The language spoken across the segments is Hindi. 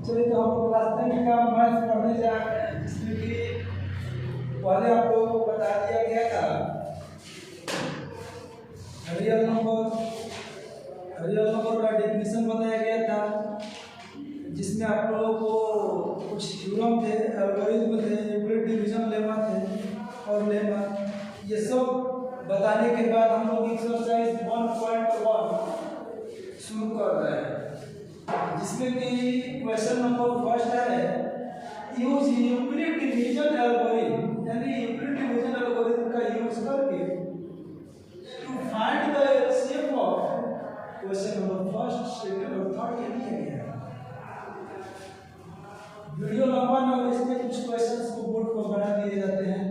चलिए तो हम क्लास 10 का मैथ्स पढ़ने जा रहे हैं, जिसमें कि पहले आप लोगों को बता दिया गया था रियल नंबर का डेफिनेशन बताया गया था, जिसमें आप लोगों को कुछ थ्योरम थे, एल्गोरिथम थे, यूक्लिड डिवीजन लेमा थे और लेमा, ये सब बताने के बाद हम लोग एक्सरसाइज 1.1 शुरू कर रहे हैं, जिसमें कि क्वेश्चन नंबर फर्स्ट है यूज यूक्लिड डिवीजन एल्गोरिथम, यानी यूक्लिड डिवीजन एल्गोरिथम का यूज करके to find the LCM of question number first, second और थर्ड ये दिया गया है। वीडियो लंबा ना हो इसलिए कुछ क्वेश्चंस को बोर्ड पर बना दिए जाते हैं।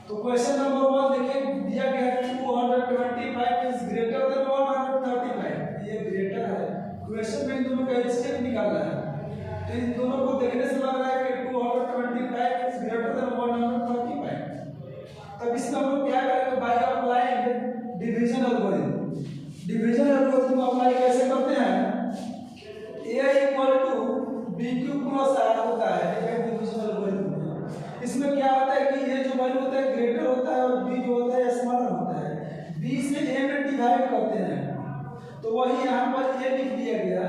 तो क्वेश्चन नंबर 1 देखिए, दिया गया है 225 इज ग्रेटर देन 135, ये ग्रेटर है। क्वेश्चन में इन दोनों का एचसीएफ निकालना है, तो इन दोनों को देखने से लग रहा है कि 225 इज ग्रेटर देन 135। तब इसमें हम लोग क्या करेंगे, by applying division algorithm. Division algorithm apply कैसे करते हैं, a = bq + r होता है, ये डिवीजन एल्गोरिथम। इसमें क्या होता है कि ये जो वैल्यू होता है ग्रेटर होता है और b जो होता है स्मॉलर होता है। b से a में डिवाइड करते हैं, तो वही यहाँ पर ये लिख दिया गया,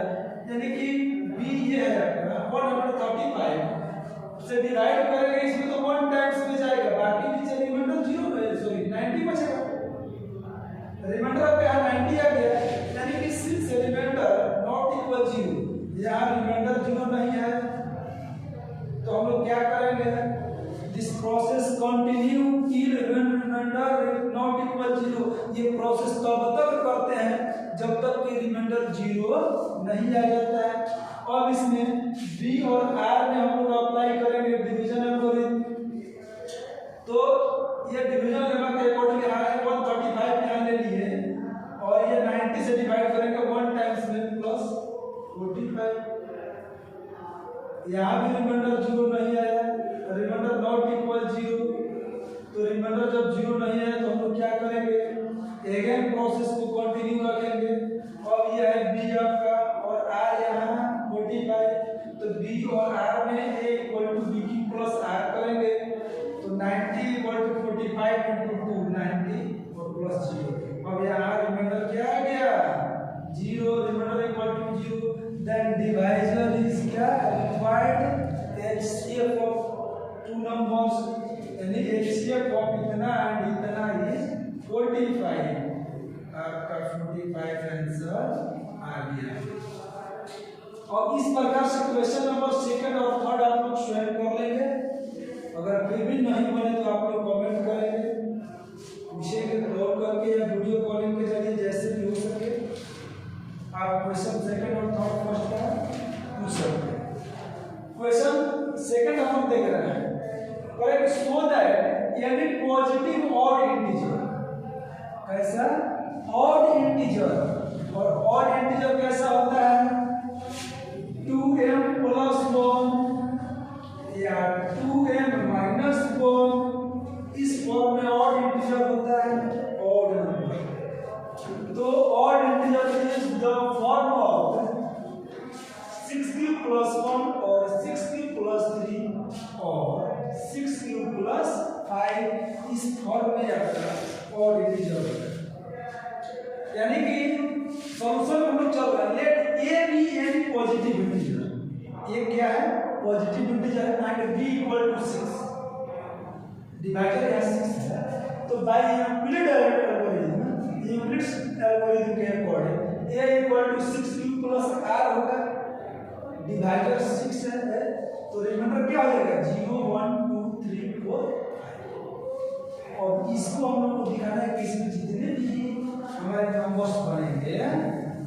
यानी कि b ये है आपका 135 से डिवाइड करेंगे, इसमें तो 1 टाइम्स में जाएगा, बाकी नीचे रिमाइंडर 90 बचेगा। रिमाइंडर पे यहाँ 90 आ गया, यानी कि सिंस रिमाइंडर नॉट इक्वल 0, यहाँ रिमाइंडर 0 नहीं है, तो हम लोग क्या करेंगे, this process continue till remainder not equal 0। ये प्रोसेस तब तक करते हैं जब तक कि रिमाइंडर 0 नहीं आ जाता है। अब इसमें b और r में हम लोग अप्लाई करेंगे डिवीजन एल्गोरिथम। तो ये डिवीजन लेमा के अकॉर्डिंग यहाँ है 135 यहाँ ले लिए और ये 90 से डिवाइड करेंगे 1 टाइम्स में प्लस 45। यहाँ भी रिमाइंडर 0 नहीं आया, रिमाइंडर नॉट इक्वल 0, तो रिमाइंडर जब 0 नहीं है तो हम लोग क्या करेंगे, अगेन प्रोसेस को कंटिन्यू रखेंगे। अब ये है b आपका और r यहाँ 45, तो b और r में a = bq + r करेंगे, तो 90 = 45 × 2 90 और प्लस 0। अब यहाँ रिमाइंडर क्या आ गया 0, रिमाइंडर = 0। देन डिवाइजर इज क्या required HCF of two numbers, यानी एचसीएफ ऑफ इतना एंड इतना इज 45। आपका 45 आंसर आ गया। और इस प्रकार से क्वेश्चन नंबर सेकंड और थर्ड आप लोग स्वयं कर लेंगे। अगर फिर भी नहीं बने तो आप लोग कमेंट करेंगे, विषय के कॉल करके या वीडियो कॉलिंग के जरिए, जैसे भी हो सके आप क्वेश्चन सेकंड और थर्ड फर्स्ट का पूछ सकते हैं। क्वेश्चन सेकंड हम लोग देख रहे हैं, करेक्ट सो दैट यानी पॉजिटिव ऑड इंटीजर, कैसा ऑड इंटीजर, और ऑड इंटीजर कैसा होता है 2m + 1 या 2m - 1, इस फॉर्म में ऑड इंटीजर होता है ऑड नंबर। तो odd integer is the form of 6³ + 1 और 6³ + 3 और 6³ + 5, इस फॉर्म में आपका ऑड इंटीजर होता है। यानी कि सॉल्यूशन हम लोग चल रहा है, let a be any positive integer, ये क्या है positive integer and b = 6, divider है 6 है, तो बाय यूक्लिड एल्गोरिथम के अकॉर्डिंग a = 6³ + r होगा, डिवाइडर 6 है, तो रिमाइंडर क्या हो जाएगा 0 1 2 3 4 5। और इसको हम लोग को दिखाना है कि इसमें जितने भी हमारे नंबर्स बनेंगे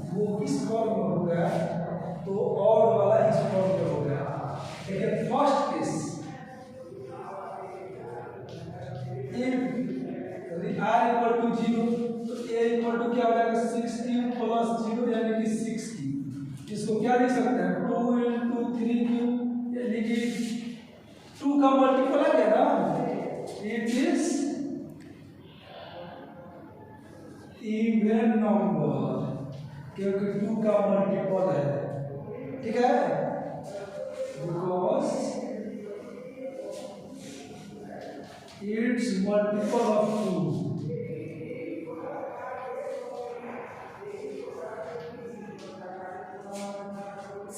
वो किस फॉर्म में होगा, तो ऑड वाला इस फॉर्म में होगा। देखिए फर्स्ट केस, if r = 0 तो a = क्या हो जाएगा 6³ + 0 यानी कि 6³। इसको क्या लिख सकते हैं 2 × 3³ यानी कि 2 का मल्टीपल आ गया ना, इट इज इवन नंबर, क्योंकि 2 का मल्टीपल है ठीक है, because it's multiple of 2।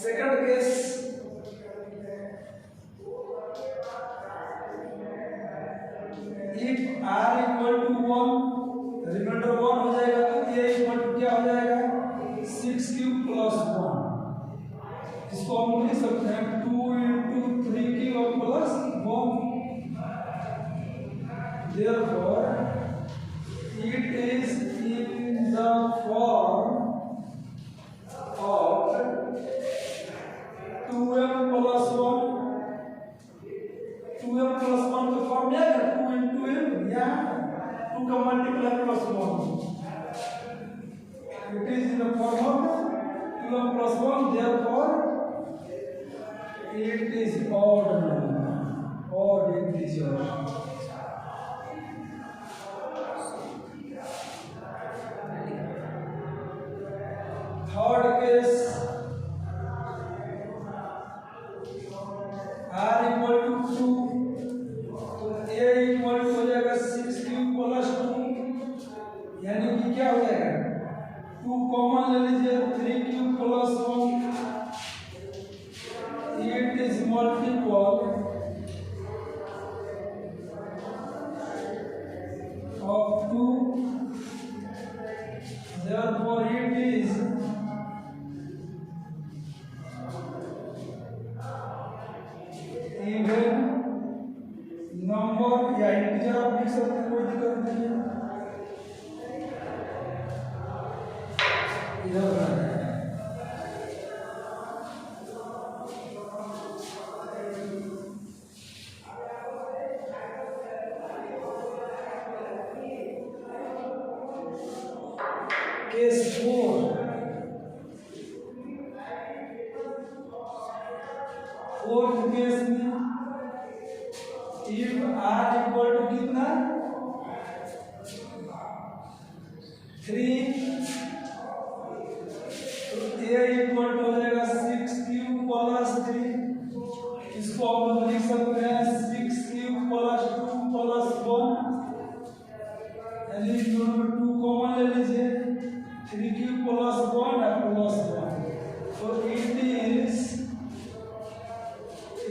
Second case, if r equal to 1, remainder 1 हो जाएगा तो a इक्वल टू क्या हो जाएगा 6 क्यूब प्लस 1। इसको हम लिख सकते हैं 2 into 3 cube plus 1। Therefore, it is in the form of 2m plus 1। 2m plus 1 का फॉर्म क्या है 2 into m या 2 का multiply plus 1। It is in the form of 2m plus 1, therefore it is odd number, odd integer। Third case, r equal to 2 तो a इक्वल टू हो जाएगा 6 क्यूब प्लस 2, यानी कि क्या हो जाएगा 2 कॉमन ले लीजिए 3 cube plus 1। It is multiple of 2, therefore it is even number या इंटीजर आप लिख सकते हैं, कोई दिक्कत नहीं है। इधर केस 4, फोर्थ केस में इफ r इक्वल टू कितना 3 तो a इक्वल टू हो जाएगा 6 क्यूब प्लस 3। इसको हम लोग लिख सकते हैं 6 क्यूब प्लस 2 प्लस 1, यानी दोनों में 2 कॉमन ले लीजिए 3 क्यूब प्लस 1 और प्लस 1। तो it is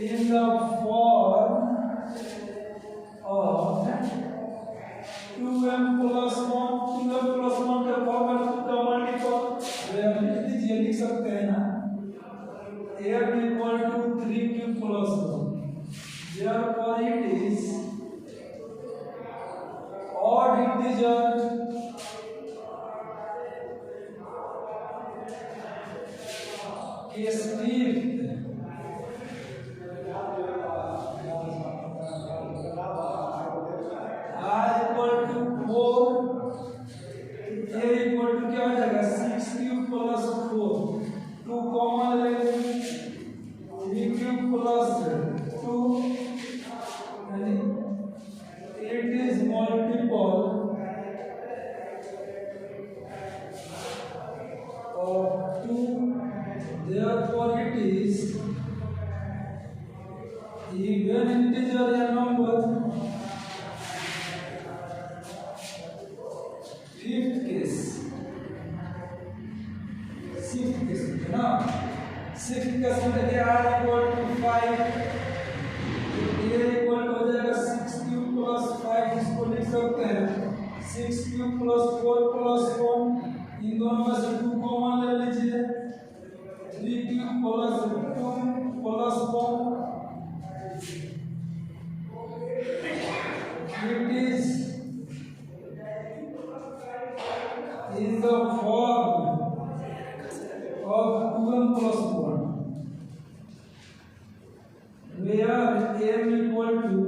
in the form of 2m plus 1, 2m plus 1 का फॉर्म है 2 का मल्टीपल, हम लिख दीजिए, लिख सकते हैं ना m equal to 3 cube plus 1। therefore it is odd integer case 5। क्या हो जाएगा 6 क्यूब प्लस 4, 2 कॉमन ले लेंगे 3 क्यूब प्लस 2, यानी it is multiple of 2, therefore it is even integer या number. Fifth case, sixth case है ना, सिक्स्थ केस में देखिए r इक्वल टू 5 तो a इक्वल हो जाएगा 6 क्यूब प्लस 5। इसको लिख सकते हैं 6 क्यूब प्लस 4 प्लस 1। इन दोनों में से 2 कॉमन ले लीजिए 3 cube plus 2 plus 1। It is in the form of 2m plus 1, where m equal to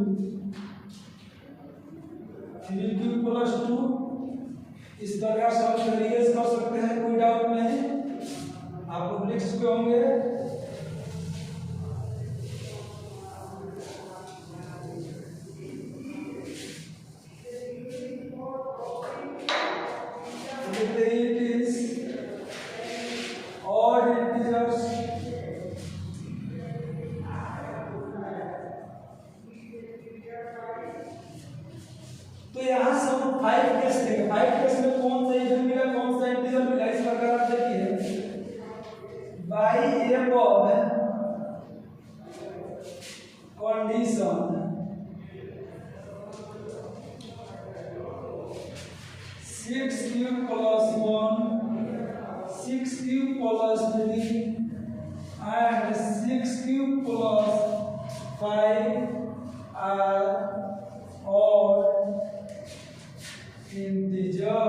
3 cube plus 2। इस प्रकार से हम रिलीज कर सकते हैं, कोई डाउट नहीं, आप लोग लिख चुके होंगे। It is odd integers by above condition 6 cube plus 1 6 cube plus 3 and 6 cube plus 5 are all integer।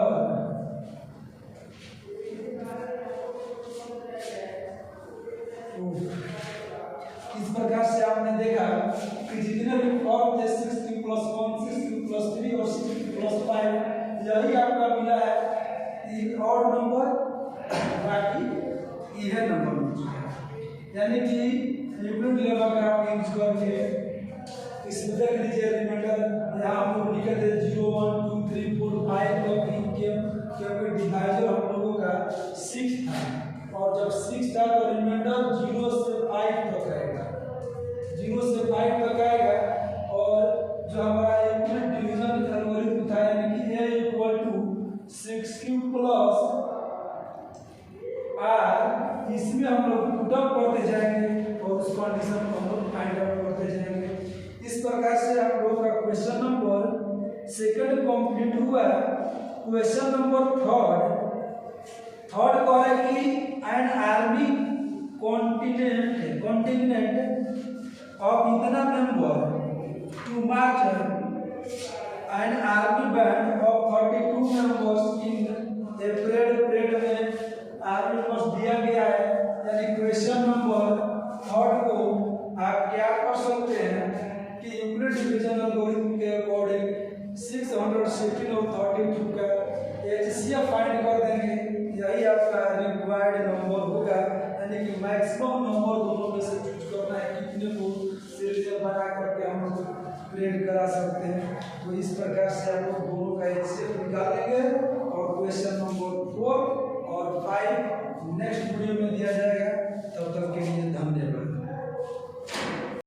इस प्रकार से आपने देखा कि जितने भी फॉर्म थे 6 क्यूब प्लस 1 6 क्यूब प्लस 3 और 6 क्यूब प्लस 5 यही आपका मिला है एक ऑड नंबर, बाकी इवन नंबर मिल चुका है। यानी कि यूक्लिड लेवल का आप यूज करके इसमें देख लीजिए रिमाइंडर यहाँ हम लोग लिखे थे 0 1 2 3 4 5 क्योंकि डिवाइजर हम लोगों का 6 था और जब 6 था तो रिमाइंडर 0 से 5 तक आएगा, 0 से 5 तक आएगा। और जो हमारा यूक्लिड डिवीजन एल्गोरिथम था यानी कि a equal to 6 cube plus r, इसमें हम लोग पुटअप करते जाएंगे और उस कंडीशन को हम लोग फाइंड आउट करते जाएंगे। इस प्रकार से आप लोगों का क्वेश्चन नंबर सेकंड कंप्लीट हुआ। क्वेश्चन नंबर थर्ड कह रहा है कि एन आर्मी कॉन्टिनेंट ऑफ इतना member to march an army band of 32 members in a parade में आर्मी फोर्स दिया गया है। यानी क्वेश्चन नंबर थर्ड को आप क्या कर सकते हैं कि यूक्लिड डिवीजन एल्गोरिथम के अकॉर्डिंग 616 और 32 का एचसीएफ फाइंड कर देंगे। यही आपका रिक्वायर्ड नंबर होगा, यानी कि मैक्सिमम नंबर दोनों में से चूज करना है कितने को सीरियल बना करके हम लोग ग्रेड करा सकते हैं। तो इस प्रकार से हम लोग दोनों का एचसीएफ निकालेंगे और क्वेश्चन नंबर 4 और 5 नेक्स्ट वीडियो में दिया जाएगा। तब तक के लिए धन्यवाद।